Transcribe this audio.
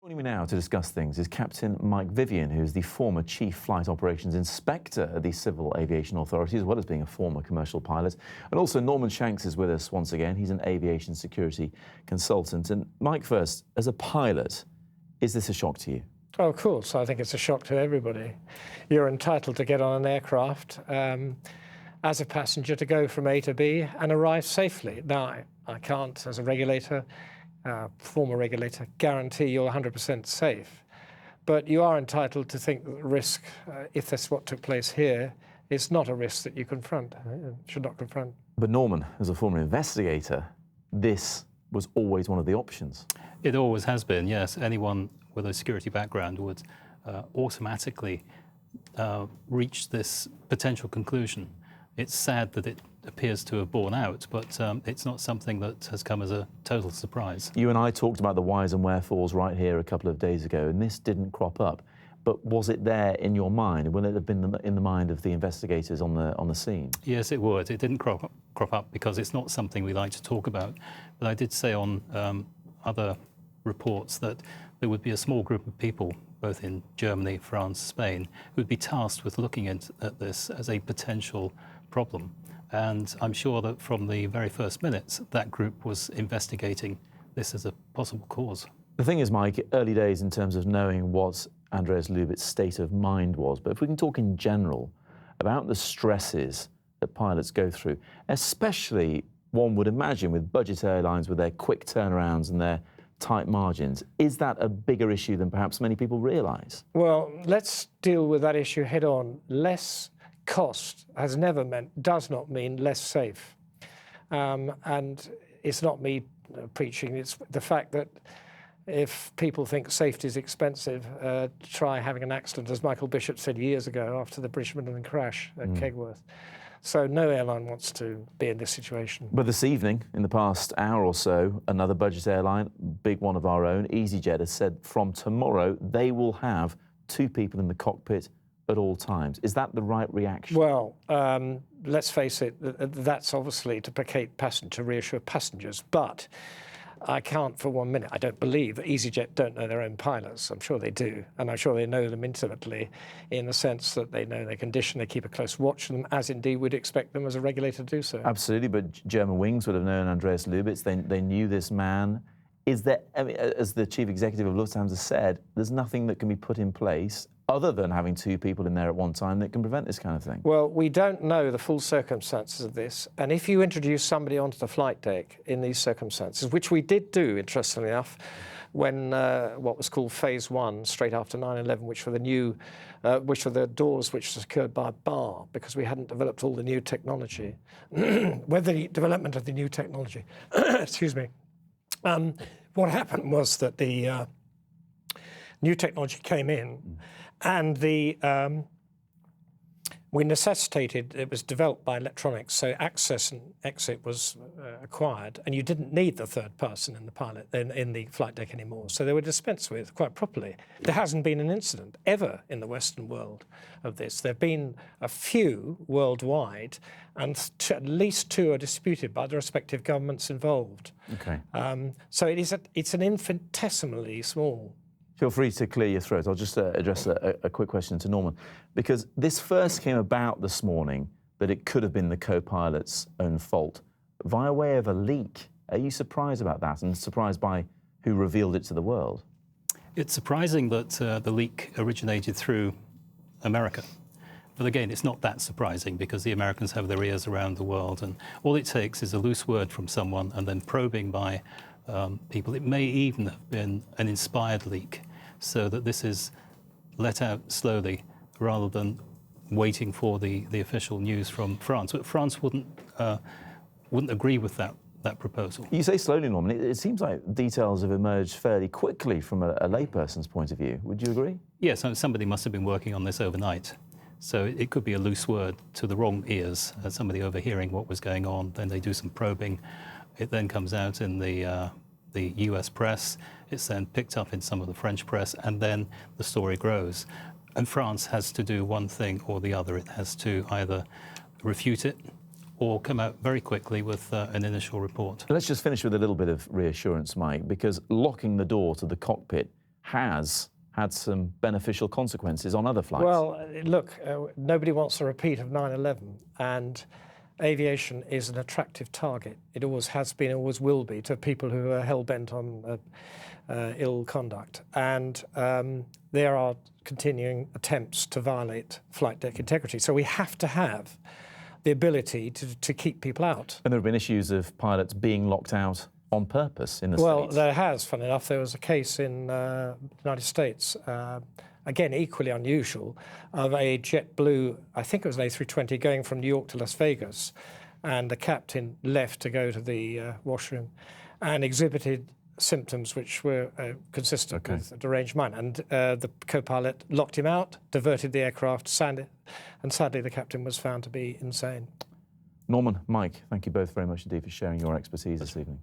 Joining me now to discuss things is Captain Mike Vivian, who is the former Chief Flight Operations Inspector at the Civil Aviation Authority, as well as being a former commercial pilot. And also Norman Shanks is with us once again. He's an aviation security consultant. And Mike, first, as a pilot, is this a shock to you? Oh, of course. I think it's a shock to everybody. You're entitled to get on an aircraft as a passenger to go from A to B and arrive safely. Now, I can't, as a regulator, former regulator, guarantee you're 100% safe. But you are entitled to think that the risk, if that's what took place here, is not a risk that you confront, should not confront. But Norman, as a former investigator, this was always one of the options. It always has been, yes. Anyone with a security background would automatically reach this potential conclusion. It's sad that it appears to have borne out, but it's not something that has come as a total surprise. You and I talked about the whys and wherefores right here a couple of days ago, and this didn't crop up. But was it there in your mind? Will it have been in the mind of the investigators on the scene? Yes, it would. It didn't crop up because it's not something we like to talk about. But I did say on other reports that there would be a small group of people, both in Germany, France, Spain, who would be tasked with looking at this as a potential problem. And I'm sure that from the very first minutes, that group was investigating this as a possible cause. The thing is, Mike, early days in terms of knowing what Andreas Lubit's state of mind was, but if we can talk in general about the stresses that pilots go through, especially one would imagine with budget airlines with their quick turnarounds and their tight margins, is that a bigger issue than perhaps many people realise? Well, let's deal with that issue head on. Less cost does not mean less safe. And it's not me preaching, it's the fact that if people think safety is expensive, try having an accident, as Michael Bishop said years ago after the British Midland crash at Kegworth. So no airline wants to be in this situation. But this evening, in the past hour or so, another budget airline, big one of our own, EasyJet, has said from tomorrow they will have 2 people in the cockpit at all times. Is that the right reaction? Well, let's face it, that's obviously to placate to reassure passengers, but I can't for 1 minute. I don't believe that EasyJet don't know their own pilots. I'm sure they do, and I'm sure they know them intimately in the sense that they know their condition, they keep a close watch on them, as indeed we'd expect them as a regulator to do so. Absolutely, but Germanwings would have known Andreas Lubitz. They knew this man. Is there, I mean, as the chief executive of Lufthansa said, there's nothing that can be put in place other than having 2 people in there at one time that can prevent this kind of thing? Well, we don't know the full circumstances of this. And if you introduce somebody onto the flight deck in these circumstances, which we did do, interestingly enough, when what was called Phase 1, straight after 9/11, which were the doors which were secured by a bar, because we hadn't developed all the new technology. With the development of the new technology, excuse me, what happened was that the new technology came in, and we necessitated, it was developed by electronics, so access and exit was acquired, and you didn't need the third person in the flight deck anymore. So they were dispensed with quite properly. There hasn't been an incident ever in the Western world of this. There have been a few worldwide, and at least 2 are disputed by the respective governments involved. Okay. So it's an infinitesimally small. Feel free to clear your throat. I'll just address a quick question to Norman, because this first came about this morning that it could have been the co-pilot's own fault via way of a leak. Are you surprised about that, and surprised by who revealed it to the world? It's surprising that the leak originated through America. But again, it's not that surprising because the Americans have their ears around the world, and all it takes is a loose word from someone and then probing by people. It may even have been an inspired leak, so that this is let out slowly rather than waiting for the official news from France. But France wouldn't agree with that proposal. You say slowly, Norman. It seems like details have emerged fairly quickly from a layperson's point of view. Would you agree? Yes, somebody must have been working on this overnight. So it could be a loose word to the wrong ears, somebody overhearing what was going on. Then they do some probing. It then comes out in the US press. It's then picked up in some of the French press, and then the story grows. And France has to do one thing or the other. It has to either refute it or come out very quickly with an initial report. Let's just finish with a little bit of reassurance, Mike, because locking the door to the cockpit has had some beneficial consequences on other flights. Well, look, nobody wants a repeat of 9/11, and aviation is an attractive target. It always has been, always will be, to people who are hell-bent on ill conduct. And there are continuing attempts to violate flight deck integrity. So we have to have the ability to keep people out. And there have been issues of pilots being locked out on purpose in the Well, States. there has, funny enough. There was a case in the United States, again, equally unusual, of a JetBlue, I think it was an A320, going from New York to Las Vegas. And the captain left to go to the washroom and exhibited symptoms which were consistent with a deranged mind. And the co-pilot locked him out, diverted the aircraft, and sadly the captain was found to be insane. Norman, Mike, thank you both very much indeed for sharing your expertise this evening.